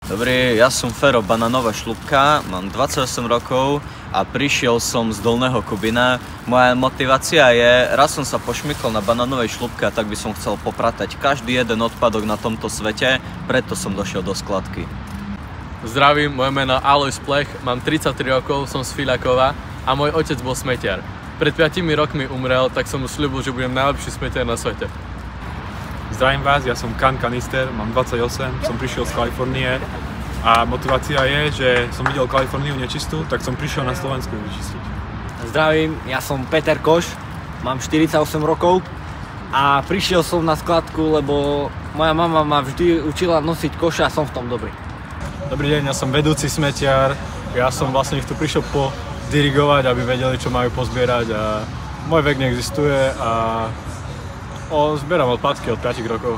Dobrý, ja som Fero, bananová šľupka, mám 28 rokov a prišiel som z Dolného Kubina. Moja motivácia je, raz som sa pošmykol na bananovej šľupke a tak by som chcel popratať každý jeden odpadok na tomto svete, preto som došiel do skladky. Zdravím, moje meno Alois Plech, mám 33 rokov, som z Fiľakova a môj otec bol smetiar. Pred 5 rokmi umrel, tak som mu sľúbil, že budem najlepší smetiar na svete. Zdravím vás, ja som Kan Kanister, mám 28, som prišiel z Kalifornie a motivácia je, že som videl Kaliforniu nečistú, tak som prišiel na Slovensku ju vyčistiť. Zdravím, ja som Peter Koš, mám 48 rokov a prišiel som na skladku, lebo moja mama ma vždy učila nosiť koše a som v tom dobrý. Dobrý deň, ja som vedúci smetiar, ja som vlastne ich tu prišiel podirigovať, aby vedeli, čo majú pozbierať a môj vek neexistuje a zbieram odpadky od 5 rokov.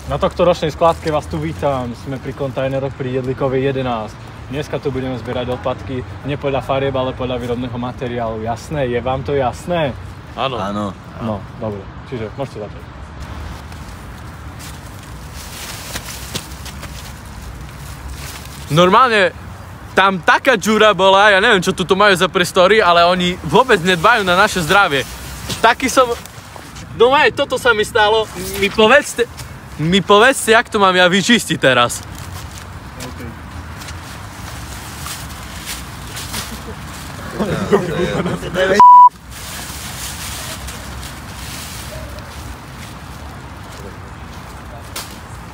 Na tohto ročnej skladke vás tu vítam, sme pri kontajneroch pri Jedlíkovej 11. Dneska tu budeme zbierať odpadky, nie podľa farieb, ale podľa výrobného materiálu. Jasné? Je vám to jasné? Áno. Áno. No, dobre, čiže môžete začať. Normálne, tam taká džúra bola, ja neviem, čo tu majú za priestory, ale oni vôbec nedbajú na naše zdravie. Taký som... No aj, toto sa mi stalo. Mi povedzte, jak to mám ja vyčistiť teraz.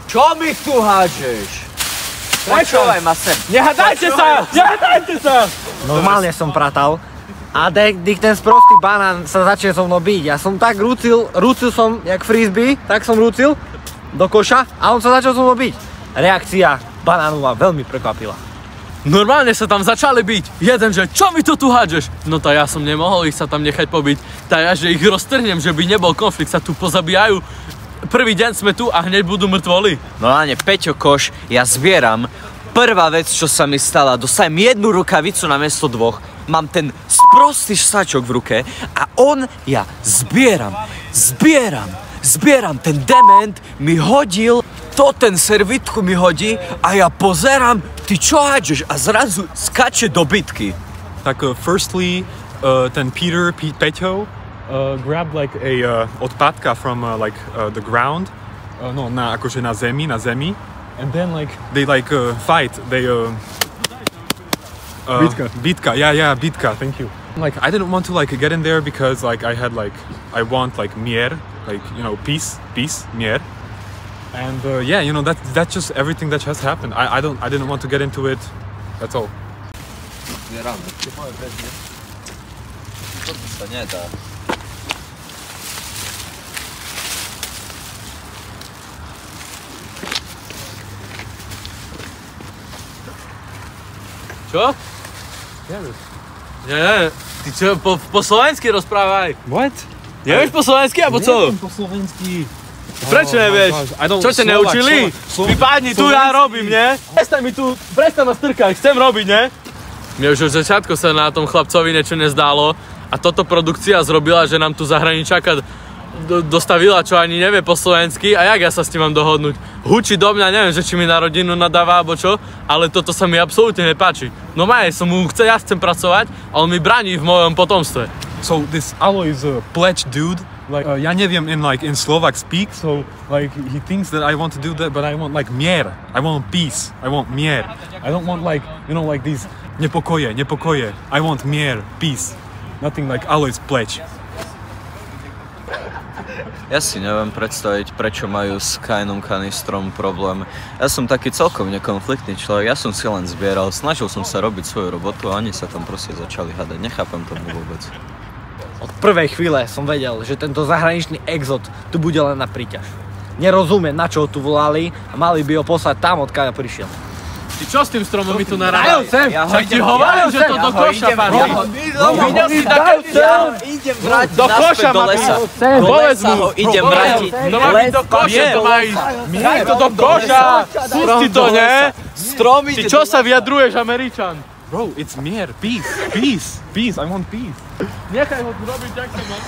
Čo mi tu hádžeš? Počúvaj ma sem. Nehádajte sa! Nehádajte sa! Normálne som pratal a ten sprostý banán sa začal so mnou byť. Ja som tak rúcil som jak frisbee, tak som rúcil do koša a on sa začal so mnou byť. Reakcia banánu ma veľmi prekvapila. Normálne sa tam začali byť. Jeden, že čo mi to tu hádžeš? No to ja som nemohol ich sa tam nechať pobiť. Tak ja, že ich roztrhnem, že by nebol konflikt, sa tu pozabíjajú. Prvý deň sme tu a hneď budú mŕtvoli. Normálne, Peťo Koš, ja zbieram. Prvá vec, čo sa mi stala, dostajem jednu rukavicu namiesto dvoch. Mám ten sprostý šsačok v ruke a ja zbieram. Ten dement mi hodil, ten servitku mi hodí a ja pozerám, ty čo hádžeš? A zrazu skače do bitky. Tak firstly, ten Peťo grabbed like a odpadka from the ground, akože na zemi. And then they fight, bitka, yeah, bitka, thank you. I didn't want to get in there because I want mier, peace, mier. And that's just everything that just happened. I didn't want to get into it. That's all. Toto sa nedá. Čo? Nie. Ty čo, po slovensky rozprávaj. What? Nevieš po slovensky, alebo co? Neviem po slovensky. Prečo nevieš? Čo ťa neučili? Vypadni tu, ja robím, nie? Prestaň ma strkať, chcem robiť, nie? Mne už od začiatku sa na tom chlapcovi niečo nezdálo a toto produkcia zrobila, že nám tu zahraničáka dostavila, čo ani nevie po slovensky a jak ja sa s tým mám dohodnúť? Hučí do mňa, neviem, že či mi na rodinu nadáva alebo čo, ale toto sa mi absolútne nepáči. No ja chcem pracovať a on mi braní v mojom potomstve. So this Alois pledge dude, ja neviem in Slovak speak, so he thinks that I want to do that, but I want mier. I want peace. I want mier. I don't want these nepokoje. I want mier, peace. Nothing like Alois pledge. Ja si neviem predstaviť, prečo majú s Kainom Kanistrom problém. Ja som taký celkom nekonfliktný človek, ja som si len zbieral, snažil som sa robiť svoju robotu a oni sa tam proste začali hádať. Nechápem tomu vôbec. Od prvej chvíle som vedel, že tento zahraničný exot tu bude len na príťaž. Nerozumiem, na čo ho tu volali a mali by ho poslať tam, odkiaľ prišiel. Ty čo s tým stromom mi tu narábal? Však ti hovorím, že to do koša patrí. Videl si také... Idem vrátiť do koša do lesa. Do lesa ho idem vrátiť. To má byť do koša, to má ísť. Daj to do koša. Pusti to, ne? Ty čo sa vyjadruješ, Američan? Bro, it's mier, peace, I want peace. Nechaj ho tu robiť, jak sa má.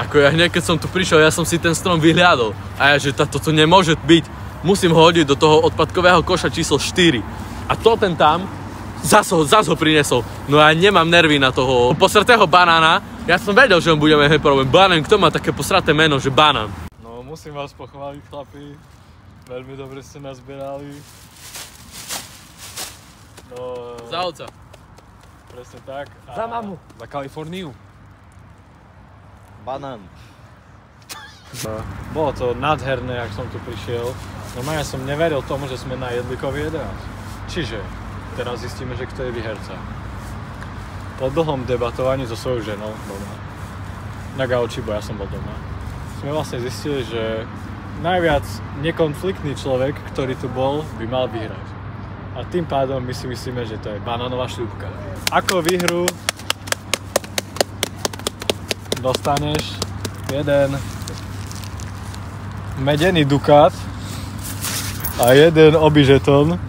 Ako ja hneď, keď som tu prišiel, ja som si ten strom vyhľadol. A ja, že toto nemôže byť. musím ho hodiť do toho odpadkového koša číslo 4. A to ten tam zas ho prinesol. No ja nemám nervy na toho posratého banána. Ja som vedel, že on bude mať problém. Banán, kto má také posraté meno, že banán? No musím vás pochváliť, chlapi. Veľmi dobre ste nazbierali. No... Za otca. Presne tak. Za mamu. Za Kaliforniu. Banán. Bolo to nádherné, ak som tu prišiel. Normálne som neveril tomu, že sme na jedlikový 11. Čiže teraz zistíme, že kto je výherca. Po dlhom debatovaní so svojou ženou doma, na gauči, bo ja som bol doma, sme vlastne zistili, že najviac nekonfliktný človek, ktorý tu bol, by mal vyhrať. A tým pádom my si myslíme, že to je banánová šľupka. Ako výhru dostaneš jeden medený dukát a jeden obyžetón.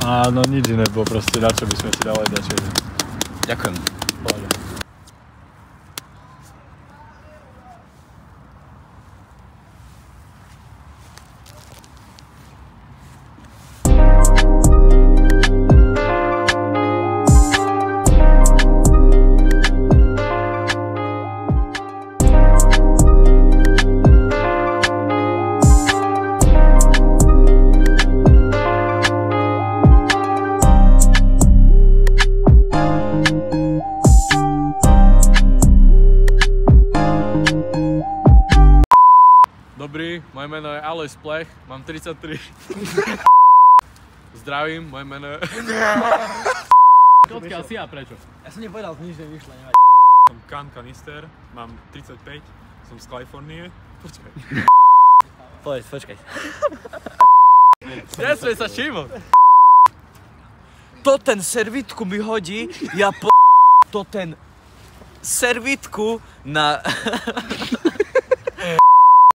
A no nič iné, bo proste na čo by sme ti dali dačo. Ďakujem. Pohode. Dobrý, moje meno je Alois Plech, mám 33. Zdravím, moje meno je... Odkiaľ si a prečo? Ja som nepovedal, nič nevyšlo, nevadí. Som Kan Kanister, mám 35, som z Kalifornie. Počkaj. Povedz, počkaj. Nesmej sa Šimon. To ten servitku mi hodí, ja to ten servitku na...